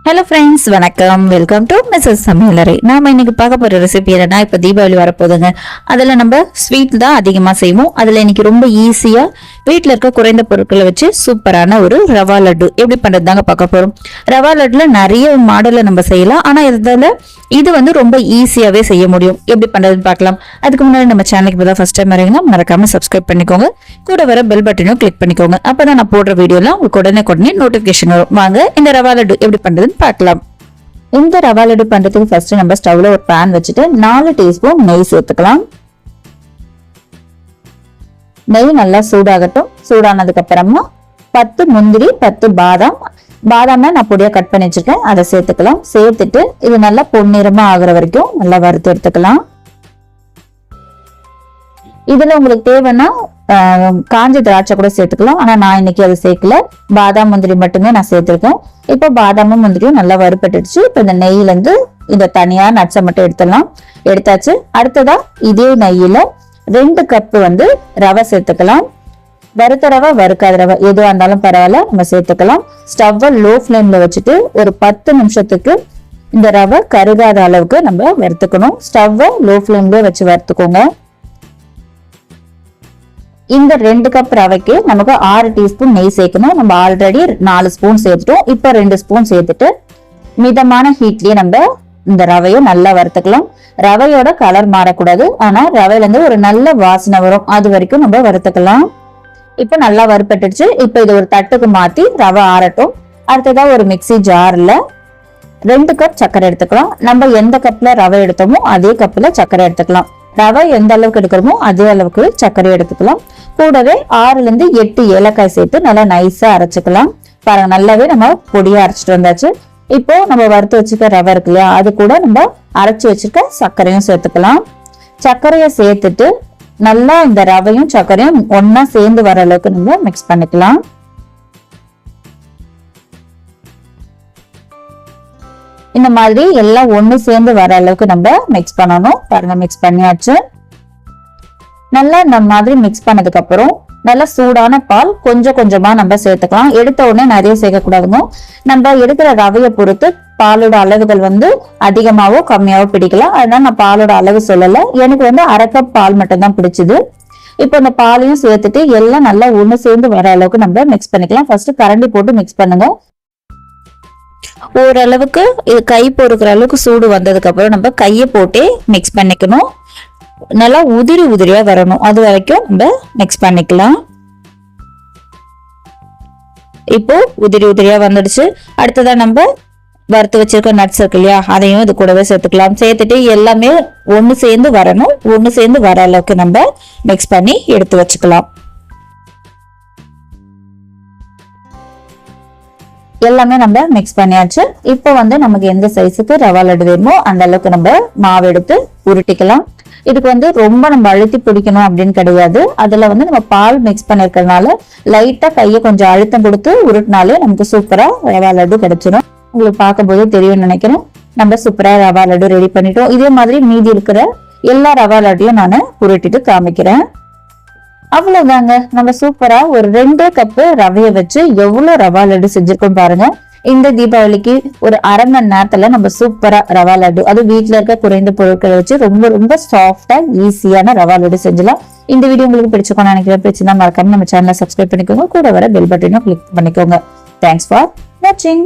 Hello friends, வணக்கம். Welcome to Mrs சமையலறை. நாம இன்னைக்கு பார்க்க போற ரெசிபி என்னன்னா, இப்போ தீபாவளி வரப்போகுதுங்க. அதில் நம்ம ஸ்வீட் தான் அதிகமாக செய்வோம். அதில் இன்னைக்கு ரொம்ப ஈஸியாக வீட்டில் இருக்க குறைந்த பொருட்களை வச்சு சூப்பரான ஒரு ரவா லட்டு எப்படி பண்ணுறது தாங்க பார்க்க போகிறோம். ரவா லட்டுல நிறைய மாடலில் நம்ம செய்யலாம், ஆனால் இதில் இது வந்து ரொம்ப ஈஸியாகவே செய்ய முடியும். எப்படி பண்ணுறதுன்னு பார்க்கலாம். அதுக்கு முன்னாடி நம்ம சேனலுக்கு இப்போ தான் ஃபர்ஸ்ட் டைம் வரீங்கன்னா மறக்காம சப்ஸ்கிரைப் பண்ணிக்கோங்க. கூட வர பெல் பட்டனையும் கிளிக் பண்ணிக்கோங்க. அப்போ தான் நான் போடுற வீடியோலாம் உங்களுக்கு உடனே நோட்டிஃபிகேஷன் வரும். வாங்க இந்த ரவா லட்டு எப்படி பண்ணுறதுன்னு பார்க்கலாம். இந்த ரவா லட்டு பண்றதுக்கு ஃபர்ஸ்ட் நம்ம ஸ்டவ்ல ஒரு பேன் வச்சுட்டு 4 டீஸ்பூன் நெய் சேர்த்துக்கலாம். நெய் நல்லா சூடாகட்டும். சூடானதுக்கு அப்புறமா 10 முந்திரி 10 பாதாம் நான் பொடியா கட் பண்ணி வச்சிருக்கேன், அதை சேர்த்துக்கலாம். சேர்த்துட்டு இது நல்லா பொன்னிறமா ஆகுற வரைக்கும் நல்லா வறுத்து எடுத்துக்கலாம். இதுல உங்களுக்கு தேவைன்னா காஞ்ச திராட்சை கூட சேர்த்துக்கலாம், ஆனா நான் இன்னைக்கு அதை சேர்க்கல. பாதாம் முந்திரி மட்டுமே நான் சேர்த்திருக்கேன். இப்போ பாதாமும் முந்திரியும் நல்லா வறுப்பட்டுடுச்சு. இப்போ இந்த நெய்யில இருந்து இந்த தனியா நட்ஸை மட்டும் எடுத்தாச்சு. அடுத்ததா இதே நெய்யில 2 கப் வந்து ரவை சேர்த்துக்கலாம். வறுத்த ரவை வறுக்காத ரவை எதுவா இருந்தாலும் பரவாயில்ல, நம்ம சேர்த்துக்கலாம். ஸ்டவ்வை லோ ஃப்ளேம்ல வச்சுட்டு ஒரு 10 நிமிஷத்துக்கு இந்த ரவை கருகாத அளவுக்கு நம்ம வறுத்துக்கணும். ஸ்டவ்வை லோ ஃப்ளேம்ல வச்சு வறுத்துக்கோங்க. இந்த 2 கப் ரவைக்கு நமக்கு 6 டீஸ்பூன் நெய் சேர்க்கணும். நம்ம ஆல்ரெடி 4 ஸ்பூன் சேர்த்துட்டோம். இப்ப 2 ஸ்பூன் சேர்த்துட்டு மிதமான ஹீட்லயே நம்ம இந்த ரவையை நல்லா வறுத்துக்கலாம். ரவையோட கலர் மாறக்கூடாது, ஆனா ரவையில இருந்து ஒரு நல்ல வாசனை வரும், அது வரைக்கும் நம்ம வறுத்துக்கலாம். இப்ப நல்லா வறுப்பட்டுடுச்சு. இப்ப இது ஒரு தட்டுக்கு மாத்தி ரவை ஆறட்டும். அடுத்ததா ஒரு மிக்சி ஜார்ல 2 கப் சர்க்கரை எடுத்துக்கலாம். நம்ம எந்த கப்ல ரவை எடுத்தோமோ அதே கப்ல சர்க்கரை எடுத்துக்கலாம். ரவை எந்த அளவுக்கு எடுக்கிறோமோ அதே அளவுக்கு சர்க்கரை எடுத்துக்கலாம். கூடவே 6ல இருந்து 8 ஏலக்காய் சேர்த்து நல்லா நைஸா அரைச்சுக்கலாம். பாருங்க, நல்லாவே நம்ம பொடியா அரைச்சிட்டு வந்தாச்சு. இப்போ நம்ம வறுத்து வச்சுக்க ரவை இருக்கு இல்லையா, அது கூட நம்ம அரைச்சு வச்சுக்க சர்க்கரையும் சேர்த்துக்கலாம். சர்க்கரையை சேர்த்துட்டு நல்லா இந்த ரவையும் சர்க்கரையும் ஒன்னா சேர்ந்து வர அளவுக்கு நம்ம மிக்ஸ் பண்ணிக்கலாம். இந்த மாதிரி எல்லாம் ஒண்ணு சேர்ந்து வர அளவுக்கு நம்ம மிக்ஸ் பண்ணணும். பாருங்க, மிக்ஸ் பண்ணியாச்சு. நல்லா இந்த மாதிரி மிக்ஸ் பண்ணதுக்கு அப்புறம் நல்லா சூடான பால் கொஞ்சம் கொஞ்சமா நம்ம சேர்த்துக்கலாம். எடுத்த உடனே நிறைய சேர்க்க கூடாதுங்க. நம்ம எடுக்கிற ரவையை பொறுத்து பாலோட அளவுகள் வந்து அதிகமாவோ கம்மியாவோ பிடிக்கலாம். அதனால நான் பாலோட அளவு சொல்லல. எனக்கு வந்து 1/2 கப் பால் மட்டும் தான் பிடிச்சது. இப்போ இந்த பாலையும் சேர்த்துட்டு எல்லாம் நல்லா ஒண்ணு சேர்ந்து வர அளவுக்கு நம்ம மிக்ஸ் பண்ணிக்கலாம். ஃபர்ஸ்ட் கரண்டி போட்டு மிக்ஸ் பண்ணுங்க. ஓரளவுக்கு இது கை பொறுக்கிற அளவுக்கு சூடு வந்ததுக்கு அப்புறம் நம்ம கையை போட்டே மிக்ஸ் பண்ணிக்கணும். நல்லா உதிரியா வரணும், அது வரைக்கும் நம்ம மிக்ஸ் பண்ணிக்கலாம். இப்போ உதிரியா வந்துடுச்சு. அடுத்ததான் நம்ம வறுத்து வச்சிருக்க நட்ஸ் இருக்கு இல்லையா, அதையும் இது கூடவே சேர்த்துக்கலாம். சேர்த்துட்டு எல்லாமே ஒண்ணு சேர்ந்து வரணும். ஒண்ணு சேர்ந்து வர அளவுக்கு நம்ம மிக்ஸ் பண்ணி எடுத்து வச்சுக்கலாம். எல்லாமே நம்ம மிக்ஸ் பண்ணியாச்சு. இப்போ வந்து நமக்கு எந்த சைஸுக்கு ரவா லட்டு வேணுமோ அந்த அளவுக்கு நம்ம மாவு எடுத்து உருட்டிக்கலாம். இதுக்கு வந்து ரொம்ப நம்ம அழுத்தி பிடிக்கணும் அப்படின்னு கிடையாது. அதுல வந்து நம்ம பால் மிக்ஸ் பண்ணிருக்கிறதுனால லைட்டா கையை கொஞ்சம் அழுத்தம் கொடுத்து உருட்டினாலே நமக்கு சூப்பரா ரவா லட்டு கிடைச்சிடும். உங்களுக்கு பார்க்கும் போது தெரியும்னு நினைக்கிறேன். நம்ம சூப்பரா ரவா லட்டு ரெடி பண்ணிட்டோம். இதே மாதிரி மீதி இருக்கிற எல்லா ரவா லட்டையும் நான் உருட்டிட்டு காமிக்கிறேன். அவ்வளவுதாங்க, நம்ம சூப்பரா ஒரு 2 கப் ரவையை வச்சு எவ்வளவு ரவா லட்டு செஞ்சிருக்கோம் பாருங்க. இந்த தீபாவளிக்கு ஒரு 1/2 மணி நேரத்துல நம்ம சூப்பரா ரவா லட்டு, அது வீட்டுல இருக்க குறைந்த பொருட்களை வச்சு ரொம்ப சாஃப்டா ஈஸியான ரவா லட்டு செஞ்சலாம். இந்த வீடியோ உங்களுக்கு பிடிச்சிருக்கோம் நினைக்கிறேன். பிடிச்சிருந்தா மறக்காம நம்ம சேனலை சப்ஸ்கிரைப் பண்ணிக்கோங்க. கூட வர பெல் பட்டனையும் கிளிக் பண்ணிக்கோங்க. தேங்க்ஸ் ஃபார் வாட்சிங்.